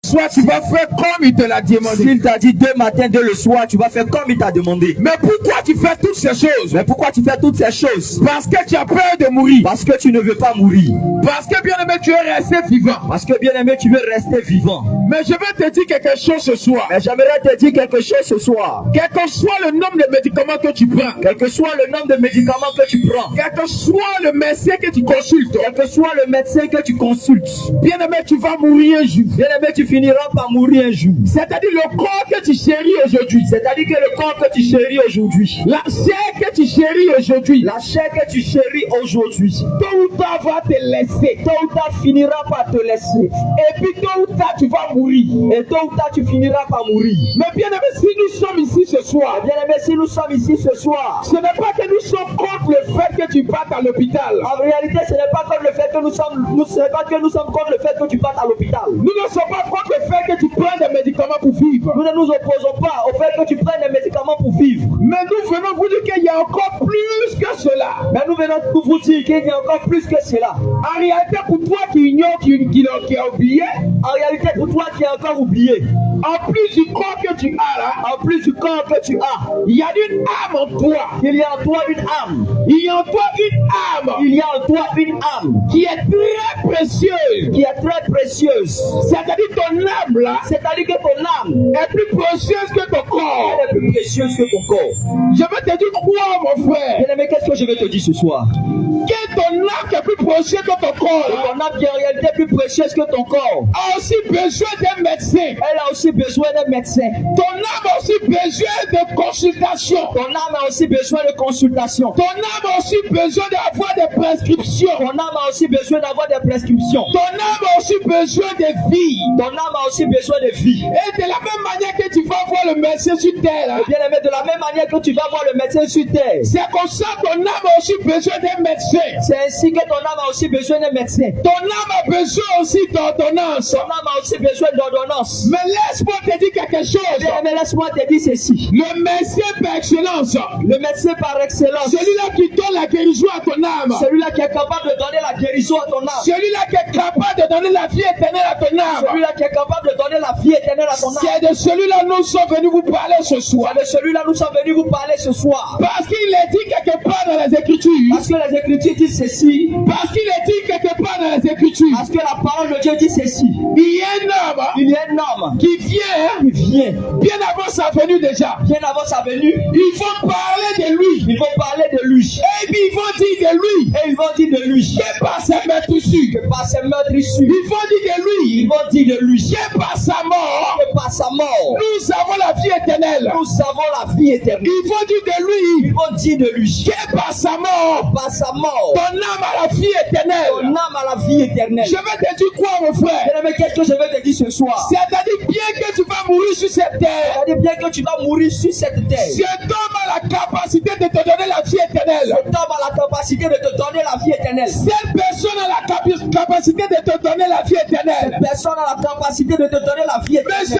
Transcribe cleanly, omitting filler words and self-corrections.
Soit tu vas faire comme il te l'a demandé. S'il t'a dit dès matin, dès le soir, tu vas faire comme il t'a demandé. Mais pourquoi tu fais toutes ces choses? Mais pourquoi tu fais toutes ces choses? Parce que tu as peur de mourir. Parce que tu ne veux pas mourir. Parce que bien aimé, tu es resté vivant. Parce que bien aimé, tu veux rester vivant. Mais je vais te dire quelque chose ce soir. Mais j'aimerais te dire quelque chose ce soir. Quel que soit le nombre de médicaments que tu prends, Quel que soit le nombre de médicaments que tu prends, quel que soit le médecin que tu consultes, quel que soit le médecin que tu consultes, bien aimé, tu vas mourir un jour. bien aimé, tu finiras par mourir un jour. C'est-à-dire le corps que tu chéris aujourd'hui, C'est-à-dire que le corps que tu chéris aujourd'hui, la chair que tu chéris aujourd'hui, la chair que tu chéris aujourd'hui, tôt ou tard va te laisser. tôt ou tard finira par te laisser. Et puis tôt ou tard tu vas mourir. Et tôt ou tard tu finiras par mourir. Mais bien aimé, si nous sommes ici ce soir, Bien aimé, si nous sommes ici ce soir, ce n'est pas que nous sommes contre le fait que tu partes à l'hôpital. en réalité, ce n'est pas comme le fait que nous sommes contre le fait que tu partes à l'hôpital. Nous ne sommes pas contre le fait que tu prends des médicaments pour vivre. Nous ne nous opposons pas au fait que tu prennes des médicaments pour vivre. Mais nous venons vous dire qu'il y a encore plus que cela. Mais nous venons pour vous dire qu'il y a encore plus que cela. En réalité, pour toi qui ignore, qui a oublié, En réalité, pour toi qui as encore oublié, en plus du corps que tu as là, en plus du corps que tu as, il y a une âme en toi. il y a en toi une âme. Il y a en toi une âme Il y a en toi une âme qui est très précieuse. qui est très précieuse. C'est-à-dire ton âme là C'est-à-dire que ton âme est plus précieuse que ton corps. elle est plus précieuse que ton corps. Je vais te dire quoi, mon frère? Bien aimé, qu'est-ce que je vais te dire ce soir? Que ton âme qui est plus précieuse que ton corps là, Ton âme qui est en réalité plus précieuse que ton corps, a aussi besoin d'un médecin. elle a aussi besoin d'un médecin. Ton âme a aussi besoin de consultation. Ton âme a aussi besoin de consultation. Ton âme a aussi besoin d'avoir des prescriptions. Ton âme a aussi besoin d'avoir des prescriptions. Ton âme a aussi besoin de vie. Ton âme a aussi besoin de vie. Et de la même manière que tu vas voir le médecin sur terre, hein, Bien aimé, de la même manière que tu vas voir le médecin sur terre, c'est comme ça ton âme a aussi besoin d'un médecin. c'est ainsi que ton âme a aussi besoin d'un médecin. Ton âme a besoin aussi d'ordonnance. Ton âme a aussi besoin d'ordonnance. Mais laisse-moi te dire quelque chose. Bien aimé, laisse-moi te dire ceci. Le médecin par excellence, Le médecin par excellence, celui-là qui donne la guérison à ton âme, celui-là qui est capable de donner la guérison à ton âme, celui-là qui est capable de donner la vie éternelle à ton âme, celui-là qui est capable de donner la vie éternelle à ton âme, c'est de celui-là nous sommes venus vous parler ce soir. c'est de celui-là nous sommes venus vous parler ce soir. Parce qu'il est dit quelque part dans les Écritures, Parce que les Écritures disent ceci, parce qu'il est dit quelque part dans les Écritures, parce que la parole de Dieu dit ceci. il y a un homme Il y a un homme qui vient qui vient bien avant sa venue déjà. bien avant sa venue. Ils vont parler de lui. Ils vont parler de lui. Et puis ils vont dire de lui Et ils vont dire de lui que par ses meurtrissures. que par ses meurtres issus, Ils vont dire de lui ils vont dire de lui que par sa mort, que par sa mort, nous avons la vie éternelle. nous avons la vie éternelle. Ils vont dire de lui Ils vont dire de lui que par sa mort, par sa mort, ton âme a la vie ton éternelle. âme a la vie éternelle. Je vais te dire quoi, mon frère? Bien aimé, qu'est-ce que je vais te dire ce soir? C'est-à-dire bien que tu vas mourir sur cette terre, C'est-à-dire bien que tu vas mourir sur cette terre. cet homme a la capacité de te donner la vie éternelle. Cet homme a la capacité de te donner la vie éternelle. Cette personne a la capacité de te donner la vie éternelle. Personne n'a la capacité de te donner la vie éternelle. Mais